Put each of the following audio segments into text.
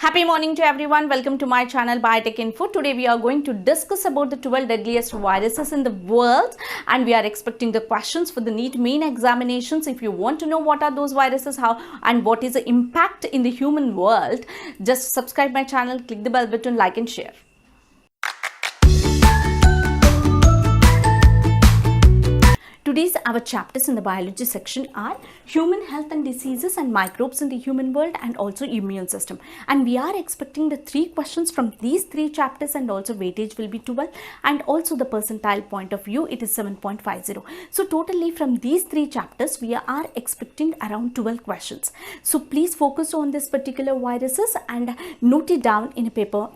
Happy morning to everyone. Welcome to my channel Biotech Info. Today we are going to discuss about the 12 deadliest viruses in the world, and we are expecting the questions for the NEET main examinations. If you want to know what are those viruses, how and what is the impact in the human world, just subscribe my channel, click the bell button, like and share. Today's our chapters in the biology section are human health and diseases and microbes in the human world and also immune system. And we are expecting the 3 questions from these 3 chapters, and also weightage will be 12, and also the percentile point of view it is 7.50. So totally from these 3 chapters we are expecting around 12 questions. So please focus on this particular viruses and note it down in a paper.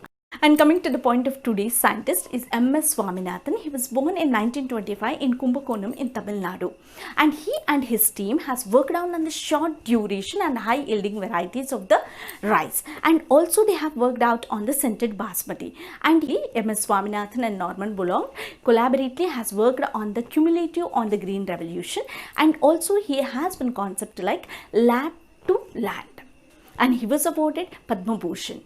And coming to the point of today's scientist is M.S. Swaminathan. He was born in 1925 in Kumbakonam in Tamil Nadu. And he and his team has worked on the short duration and high yielding varieties of the rice. And also they have worked out on the scented basmati. And he, M.S. Swaminathan and Norman Borlaug, collaboratively has worked on the cumulative on the green revolution. And also he has one concept like lab to land. And he was awarded Padma Bhushan.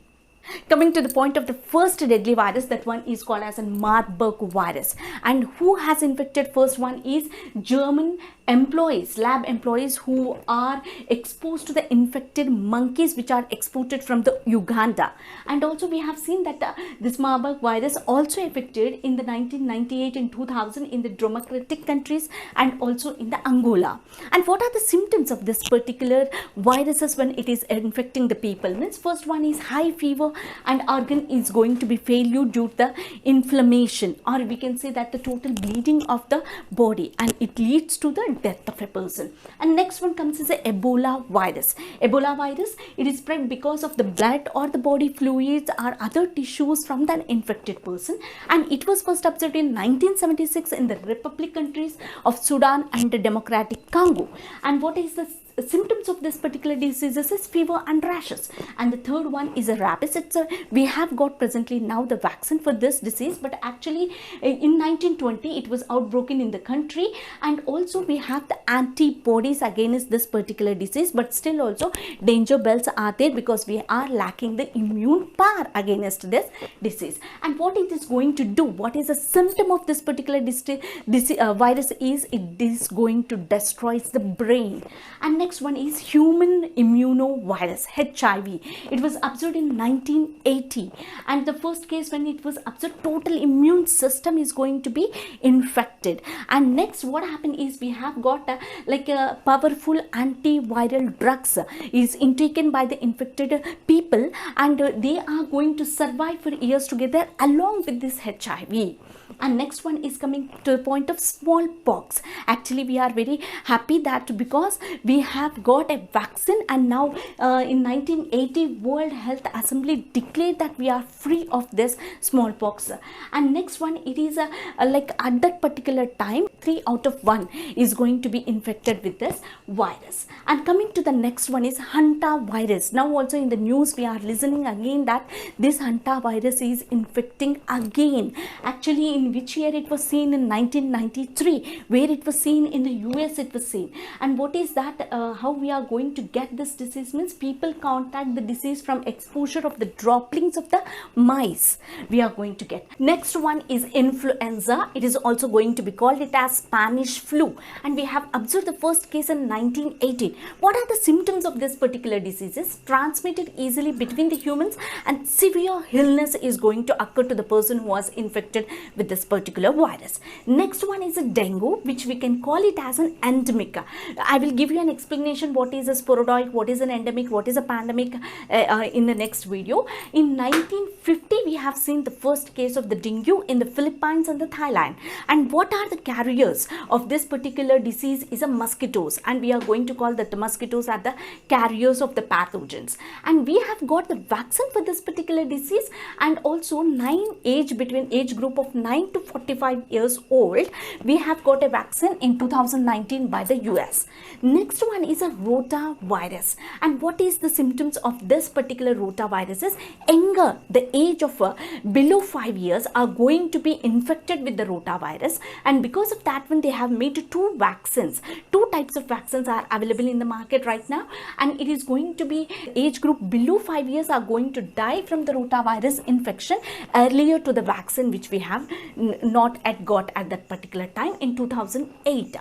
Coming to the point of the first deadly virus, that one is called as a Marburg virus. And who has infected first one is German employees, lab employees who are exposed to the infected monkeys which are exported from the Uganda. And also we have seen that this Marburg virus also affected in the 1998 and 2000 in the democratic countries and also in the Angola. And what are the symptoms of this particular viruses when it is infecting the people? Means first one is high fever, and organ is going to be failure due to the inflammation, or we can say that the total bleeding of the body, and it leads to the death of a person. And next one comes is the Ebola virus. Ebola virus, it is spread because of the blood or the body fluids or other tissues from the infected person, and it was first observed in 1976 in the Republic countries of Sudan and the Democratic Congo. And what is the symptoms of this particular disease is fever and rashes. And the third one is a rabies. We have got presently now the vaccine for this disease, but actually in 1920 it was outbroken in the country, and also we have the antibodies against this particular disease, but still also danger bells are there because we are lacking the immune power against this disease. And what it is going to do, what is the symptom of this particular virus is it is going to destroy the brain. And next one is human immunovirus, HIV. It was observed in 1980, and the first case when it was observed, total immune system is going to be infected. And next what happened is we have got a powerful antiviral drugs is intaken by the infected people, and they are going to survive for years together along with this HIV. And next one is coming to the point of smallpox. Actually we are very happy that because we have got a vaccine, and now in 1980 World Health Assembly declared that we are free of this smallpox. And next one, it is like at that particular time 3 out of 1 is going to be infected with this virus. And coming to the next one is hantavirus. Now also in the news we are listening again that this hantavirus is infecting again. Actually in which year it was seen? In 1993, where it was seen in the US it was seen. And what is that, how we are going to get this disease means people contact the disease from exposure of the droppings of the mice we are going to get. Next one is influenza. It is also going to be called it as Spanish flu, and we have observed the first case in 1918. What are the symptoms of this particular disease? Is transmitted easily between the humans, and severe illness is going to occur to the person who was infected with this particular virus. Next one is a dengue, which we can call it as an endemic. I will give you an explanation what is a sporadic, what is an endemic, what is a pandemic in the next video. In 1950 we have seen the first case of the dengue in the Philippines and the Thailand. And what are the carriers of this particular disease is a mosquitoes, and we are going to call that the mosquitoes are the carriers of the pathogens. And we have got the vaccine for this particular disease, and also between age group of 9 9 to 45 years old, we have got a vaccine in 2019 by the US. Next one is a rotavirus. And what is the symptoms of this particular rotavirus is younger, the age of below 5 years are going to be infected with the rotavirus, and because of that one they have made two vaccines. Two types of vaccines are available in the market right now, and it is going to be age group below 5 years are going to die from the rotavirus infection earlier to the vaccine which we have not yet got at that particular time in 2008.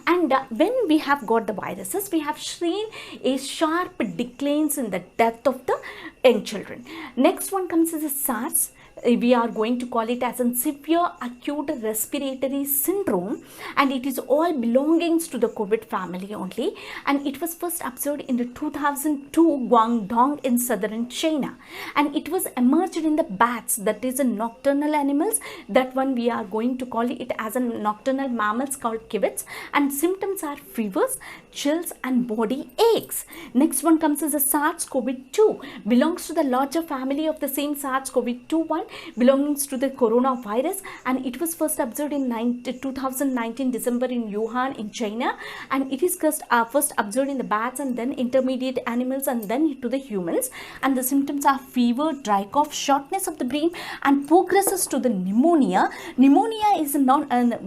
And when we have got the viruses, we have seen a sharp declines in the death of the young children. Next one comes as a SARS. We are going to call it as a severe acute respiratory syndrome, and it is all belongings to the COVID family only, and it was first observed in the 2002 Guangdong in southern China, and it was emerged in the bats, that is a nocturnal animals. That one we are going to call it as a nocturnal mammals called civets, and symptoms are fevers, chills and body aches. Next one comes as a SARS-CoV-2, belongs to the larger family of the same SARS-CoV-2 one, belongs to the coronavirus, and it was first observed in 2019 December in Wuhan in China, and it is first observed in the bats and then intermediate animals and then to the humans, and the symptoms are fever, dry cough, shortness of the breath, and progresses to the pneumonia. Pneumonia is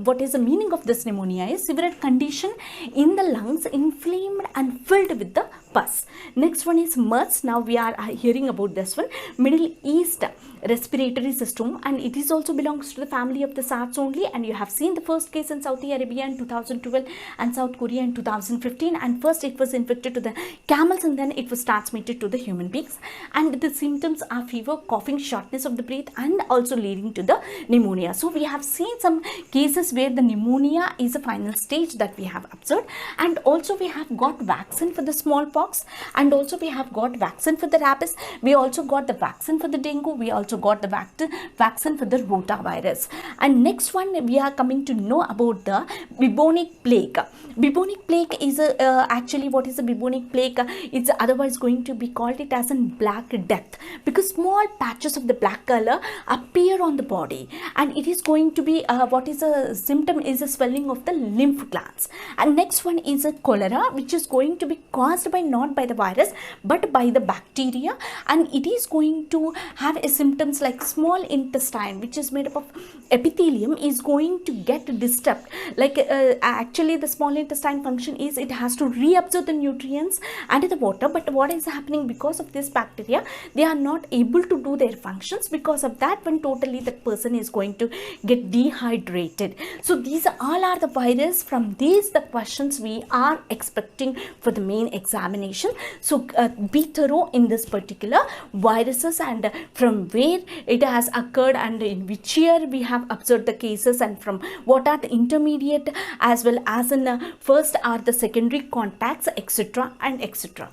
what is the meaning of this pneumonia is severe condition in the lungs, inflamed and filled with the pus. Next one is MERS. Now we are hearing about this one, Middle East respiratory system, and it is also belongs to the family of the SARS only, and you have seen the first case in Saudi Arabia in 2012 and South Korea in 2015, and first it was infected to the camels and then it was transmitted to the human beings, and the symptoms are fever, coughing, shortness of the breath and also leading to the pneumonia. So we have seen some cases where the pneumonia is a final stage that we have observed, and also we have got vaccine for the smallpox, and also we have got vaccine for the rabies, we also got the vaccine for the dengue, we also got the vaccine for the rotavirus. And next one we are coming to know about the bubonic plague. Bubonic plague is actually what is the bubonic plague? It's otherwise going to be called it as a black death, because small patches of the black color appear on the body, and it is going to be what is a symptom is a swelling of the lymph glands. And next one is a cholera, which is going to be caused by not by the virus but by the bacteria, and it is going to have a symptoms like small intestine, which is made up of epithelium, is going to get disturbed. Like actually the small intestine function is it has to reabsorb the nutrients and the water, but what is happening because of this bacteria, they are not able to do their functions. Because of that when totally the person is going to get dehydrated. So these all are the virus. From these the questions we are expecting for the main examination. So be thorough in this particular viruses and from where it has occurred and in which year we have observed the cases, and from what are the intermediate as well as in first are the secondary contacts, etc. and etc.